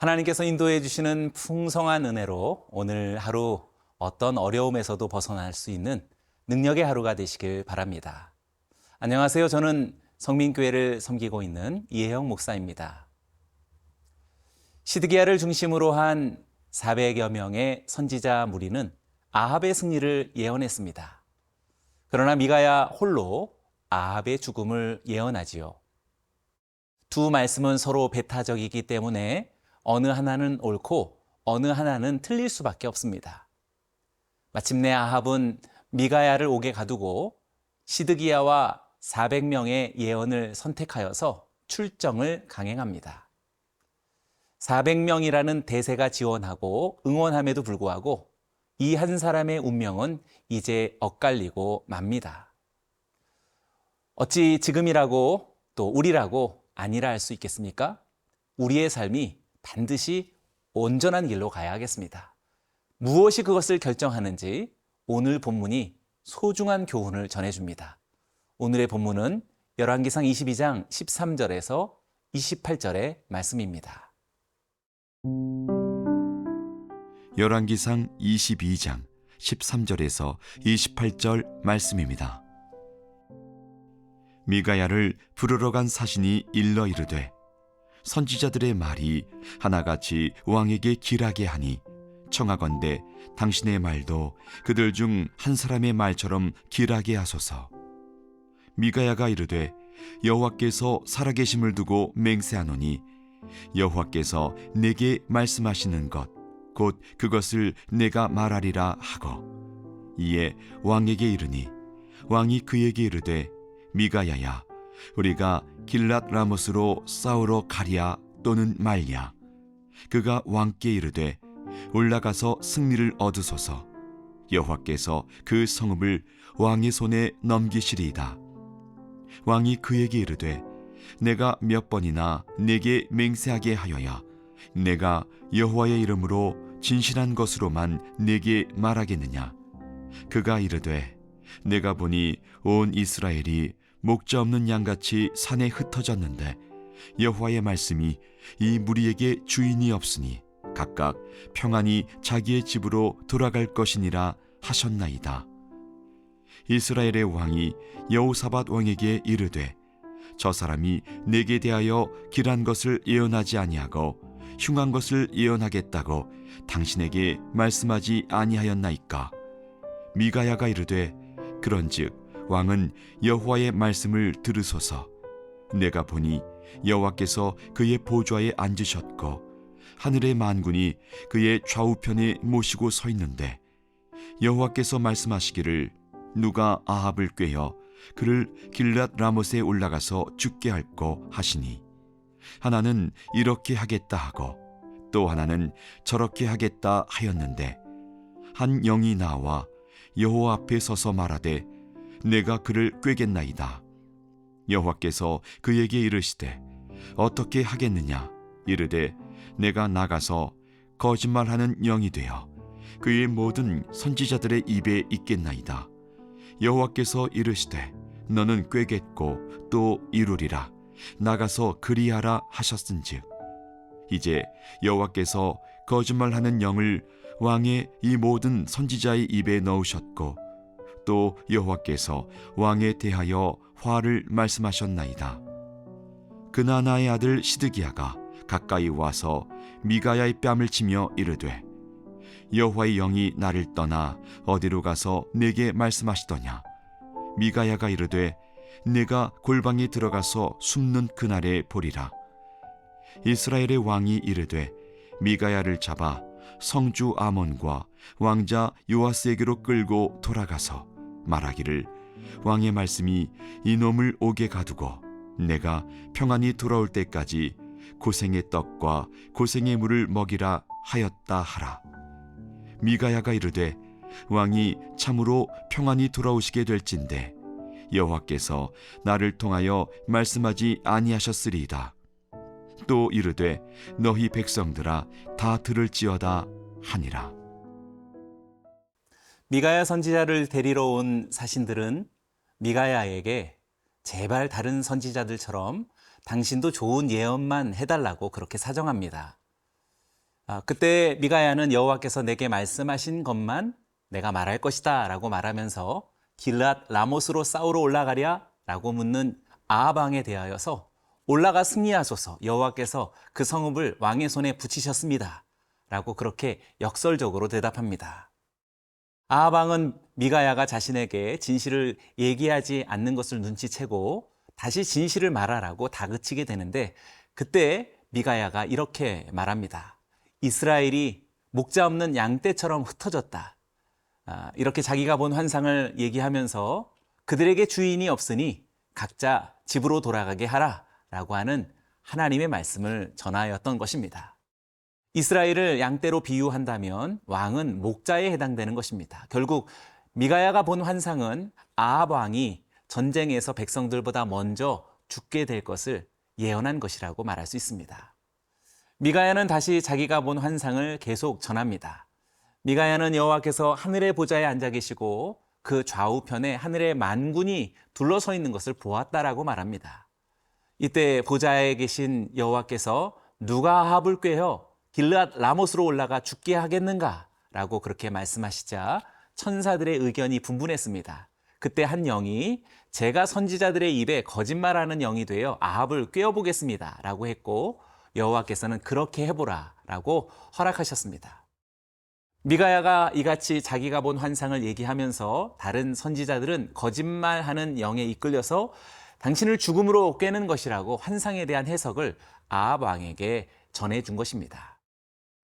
하나님께서 인도해 주시는 풍성한 은혜로 오늘 하루 어떤 어려움에서도 벗어날 수 있는 능력의 하루가 되시길 바랍니다. 안녕하세요. 저는 성민교회를 섬기고 있는 이혜영 목사입니다. 시드기야를 중심으로 한 400여 명의 선지자 무리는 아합의 승리를 예언했습니다. 그러나 미가야 홀로 아합의 죽음을 예언하지요. 두 말씀은 서로 배타적이기 때문에 어느 하나는 옳고 어느 하나는 틀릴 수밖에 없습니다. 마침내 아합은 미가야를 옥에 가두고 시드기야와 400명의 예언을 선택하여서 출정을 강행합니다. 400명이라는 대세가 지원하고 응원함에도 불구하고 이 한 사람의 운명은 이제 엇갈리고 맙니다. 어찌 지금이라고 또 우리라고 아니라 할 수 있겠습니까? 우리의 삶이 반드시 온전한 길로 가야 하겠습니다. 무엇이 그것을 결정하는지 오늘 본문이 소중한 교훈을 전해줍니다. 오늘의 본문은 열왕기상 22장 13절에서 28절의 말씀입니다. 열왕기상 22장 13절에서 28절 말씀입니다. 미가야를 부르러 간 사신이 일러 이르되 선지자들의 말이 하나같이 왕에게 길하게 하니 청하건대 당신의 말도 그들 중 한 사람의 말처럼 길하게 하소서. 미가야가 이르되 여호와께서 살아계심을 두고 맹세하노니 여호와께서 내게 말씀하시는 것 곧 그것을 내가 말하리라 하고 이에 왕에게 이르니 왕이 그에게 이르되 미가야야 우리가 길랏 라못으로 싸우러 가랴 또는 말랴. 그가 왕께 이르되 올라가서 승리를 얻으소서. 여호와께서 그 성읍을 왕의 손에 넘기시리이다. 왕이 그에게 이르되 내가 몇 번이나 내게 맹세하게 하여야 내가 여호와의 이름으로 진실한 것으로만 내게 말하겠느냐. 그가 이르되 내가 보니 온 이스라엘이 목자 없는 양같이 산에 흩어졌는데 여호와의 말씀이 이 무리에게 주인이 없으니 각각 평안히 자기의 집으로 돌아갈 것이니라 하셨나이다. 이스라엘의 왕이 여호사밧 왕에게 이르되 저 사람이 내게 대하여 길한 것을 예언하지 아니하고 흉한 것을 예언하겠다고 당신에게 말씀하지 아니하였나이까. 미가야가 이르되 그런즉 왕은 여호와의 말씀을 들으소서. 내가 보니 여호와께서 그의 보좌에 앉으셨고 하늘의 만군이 그의 좌우편에 모시고 서 있는데 여호와께서 말씀하시기를 누가 아합을 꾀어 그를 길랏 라못에 올라가서 죽게 할꼬 하시니 하나는 이렇게 하겠다 하고 또 하나는 저렇게 하겠다 하였는데 한 영이 나와 여호와 앞에 서서 말하되 내가 그를 꾀겠나이다. 여호와께서 그에게 이르시되 어떻게 하겠느냐. 이르되 내가 나가서 거짓말하는 영이 되어 그의 모든 선지자들의 입에 있겠나이다. 여호와께서 이르시되 너는 꾀겠고 또 이루리라. 나가서 그리하라 하셨은즉 이제 여호와께서 거짓말하는 영을 왕의 이 모든 선지자의 입에 넣으셨고 또 여호와께서 왕에 대하여 화를 말씀하셨나이다. 그나나의 아들 시드기야가 가까이 와서 미가야의 뺨을 치며 이르되 여호와의 영이 나를 떠나 어디로 가서 내게 말씀하시더냐. 미가야가 이르되 내가 골방에 들어가서 숨는 그날에 보리라. 이스라엘의 왕이 이르되 미가야를 잡아 성주 아몬과 왕자 요아스에게로 끌고 돌아가서 말하기를 왕의 말씀이 이놈을 옥에 가두고 내가 평안히 돌아올 때까지 고생의 떡과 고생의 물을 먹이라 하였다 하라. 미가야가 이르되 왕이 참으로 평안히 돌아오시게 될진대 여호와께서 나를 통하여 말씀하지 아니하셨으리이다. 또 이르되 너희 백성들아 다 들을지어다 하니라. 미가야 선지자를 데리러 온 사신들은 미가야에게 제발 다른 선지자들처럼 당신도 좋은 예언만 해달라고 그렇게 사정합니다. 그때 미가야는 여호와께서 내게 말씀하신 것만 내가 말할 것이다 라고 말하면서 길앗 라못으로 싸우러 올라가랴? 라고 묻는 아합 왕에 대하여서 올라가 승리하소서, 여호와께서 그 성읍을 왕의 손에 붙이셨습니다 라고 그렇게 역설적으로 대답합니다. 아합 왕은 미가야가 자신에게 진실을 얘기하지 않는 것을 눈치채고 다시 진실을 말하라고 다그치게 되는데, 그때 미가야가 이렇게 말합니다. 이스라엘이 목자 없는 양떼처럼 흩어졌다. 이렇게 자기가 본 환상을 얘기하면서 그들에게 주인이 없으니 각자 집으로 돌아가게 하라 라고 하는 하나님의 말씀을 전하였던 것입니다. 이스라엘을 양떼로 비유한다면 왕은 목자에 해당되는 것입니다. 결국 미가야가 본 환상은 아합 왕이 전쟁에서 백성들보다 먼저 죽게 될 것을 예언한 것이라고 말할 수 있습니다. 미가야는 다시 자기가 본 환상을 계속 전합니다. 미가야는 여호와께서 하늘의 보좌에 앉아 계시고 그 좌우편에 하늘의 만군이 둘러서 있는 것을 보았다라고 말합니다. 이때 보좌에 계신 여호와께서 누가 아합을 꾀어 길앗 라못으로 올라가 죽게 하겠는가? 라고 그렇게 말씀하시자 천사들의 의견이 분분했습니다. 그때 한 영이 제가 선지자들의 입에 거짓말하는 영이 되어 아합을 꾀어보겠습니다 라고 했고, 여호와께서는 그렇게 해보라 라고 허락하셨습니다. 미가야가 이같이 자기가 본 환상을 얘기하면서 다른 선지자들은 거짓말하는 영에 이끌려서 당신을 죽음으로 꿰는 것이라고 환상에 대한 해석을 아합 왕에게 전해준 것입니다.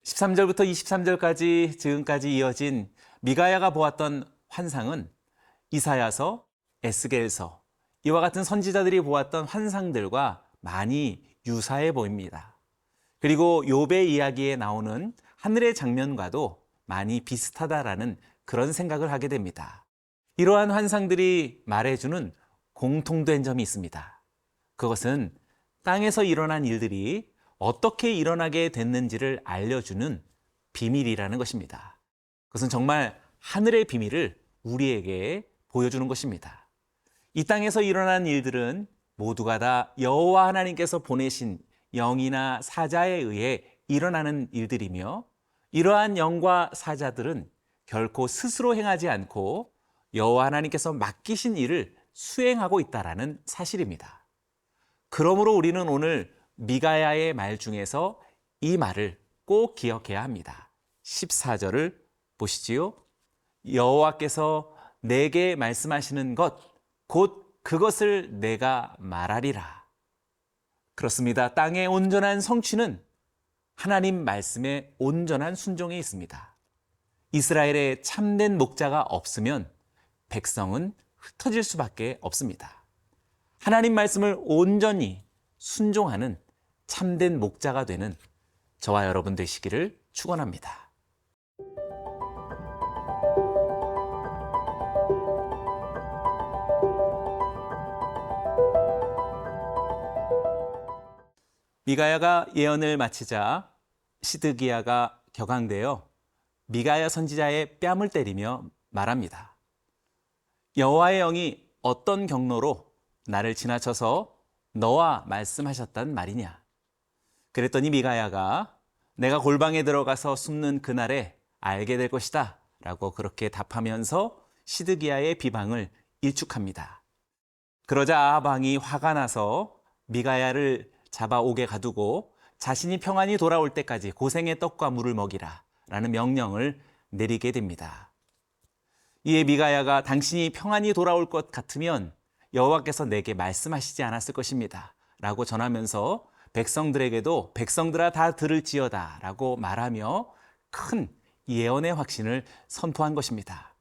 13절부터 23절까지 지금까지 이어진 미가야가 보았던 환상은 이사야서, 에스겔서, 이와 같은 선지자들이 보았던 환상들과 많이 유사해 보입니다. 그리고 욥의 이야기에 나오는 하늘의 장면과도 많이 비슷하다라는 그런 생각을 하게 됩니다. 이러한 환상들이 말해주는 공통된 점이 있습니다. 그것은 땅에서 일어난 일들이 어떻게 일어나게 됐는지를 알려주는 비밀이라는 것입니다. 그것은 정말 하늘의 비밀을 우리에게 보여주는 것입니다. 이 땅에서 일어난 일들은 모두가 다 여호와 하나님께서 보내신 영이나 사자에 의해 일어나는 일들이며, 이러한 영과 사자들은 결코 스스로 행하지 않고 여호와 하나님께서 맡기신 일을 수행하고 있다라는 사실입니다. 그러므로 우리는 오늘 미가야의 말 중에서 이 말을 꼭 기억해야 합니다. 14절을 보시지요. 여호와께서 내게 말씀하시는 것, 곧 그것을 내가 말하리라. 그렇습니다. 땅의 온전한 성취는 하나님 말씀의 온전한 순종에 있습니다. 이스라엘에 참된 목자가 없으면 백성은 흩어질 수밖에 없습니다. 하나님 말씀을 온전히 순종하는 참된 목자가 되는 저와 여러분 되시기를 축원합니다. 미가야가 예언을 마치자 시드기야가 격앙되어 미가야 선지자의 뺨을 때리며 말합니다. 여호와의 영이 어떤 경로로 나를 지나쳐서 너와 말씀하셨단 말이냐? 그랬더니 미가야가 내가 골방에 들어가서 숨는 그날에 알게 될 것이다 라고 그렇게 답하면서 시드기야의 비방을 일축합니다. 그러자 아합 왕이 화가 나서 미가야를 잡아 옥에 가두고 자신이 평안히 돌아올 때까지 고생의 떡과 물을 먹이라 라는 명령을 내리게 됩니다. 이에 미가야가 당신이 평안히 돌아올 것 같으면 여호와께서 내게 말씀하시지 않았을 것입니다 라고 전하면서 백성들에게도 백성들아 다 들을지어다 라고 말하며 큰 예언의 확신을 선포한 것입니다.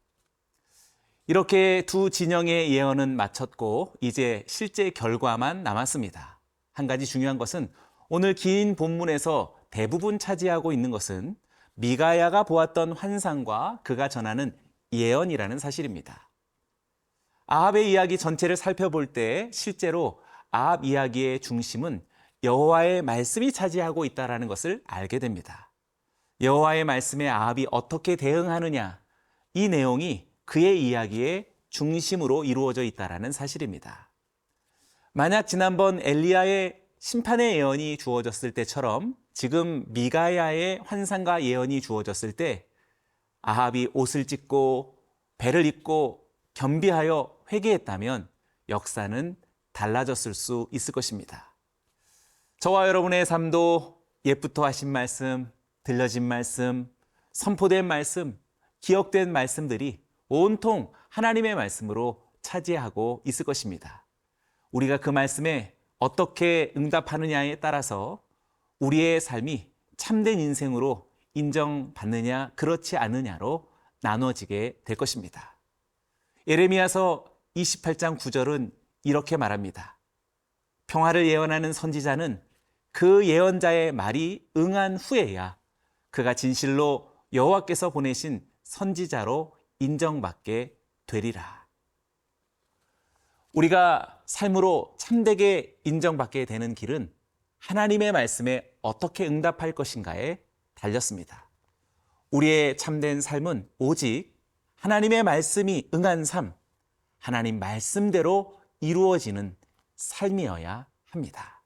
이렇게 두 진영의 예언은 마쳤고 이제 실제 결과만 남았습니다. 한 가지 중요한 것은 오늘 긴 본문에서 대부분 차지하고 있는 것은 미가야가 보았던 환상과 그가 전하는 예언이라는 사실입니다. 아합의 이야기 전체를 살펴볼 때 실제로 아합 이야기의 중심은 여호와의 말씀이 차지하고 있다는 것을 알게 됩니다. 여호와의 말씀에 아합이 어떻게 대응하느냐, 이 내용이 그의 이야기의 중심으로 이루어져 있다는 사실입니다. 만약 지난번 엘리야의 심판의 예언이 주어졌을 때처럼 지금 미가야의 환상과 예언이 주어졌을 때 아합이 옷을 찢고 배를 입고 겸비하여 회개했다면 역사는 달라졌을 수 있을 것입니다. 저와 여러분의 삶도 옛부터 하신 말씀, 들려진 말씀, 선포된 말씀, 기억된 말씀들이 온통 하나님의 말씀으로 차지하고 있을 것입니다. 우리가 그 말씀에 어떻게 응답하느냐에 따라서 우리의 삶이 참된 인생으로 인정받느냐 그렇지 않느냐로 나눠지게 될 것입니다. 예레미야서 28장 9절은 이렇게 말합니다. 평화를 예언하는 선지자는 그 예언자의 말이 응한 후에야 그가 진실로 여호와께서 보내신 선지자로 인정받게 되리라. 우리가 삶으로 참되게 인정받게 되는 길은 하나님의 말씀에 어떻게 응답할 것인가에 달렸습니다. 우리의 참된 삶은 오직 하나님의 말씀이 응한 삶, 하나님 말씀대로 이루어지는 삶이어야 합니다.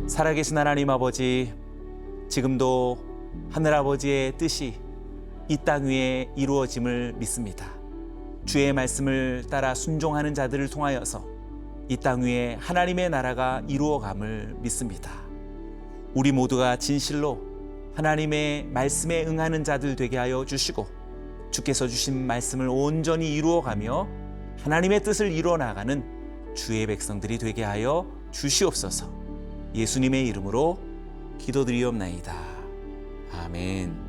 살아계신 하나님 아버지, 지금도 하늘아버지의 뜻이 이 땅 위에 이루어짐을 믿습니다. 주의 말씀을 따라 순종하는 자들을 통하여서 이 땅 위에 하나님의 나라가 이루어감을 믿습니다. 우리 모두가 진실로 하나님의 말씀에 응하는 자들 되게 하여 주시고 주께서 주신 말씀을 온전히 이루어가며 하나님의 뜻을 이루어나가는 주의 백성들이 되게 하여 주시옵소서. 예수님의 이름으로 기도드리옵나이다. 아멘.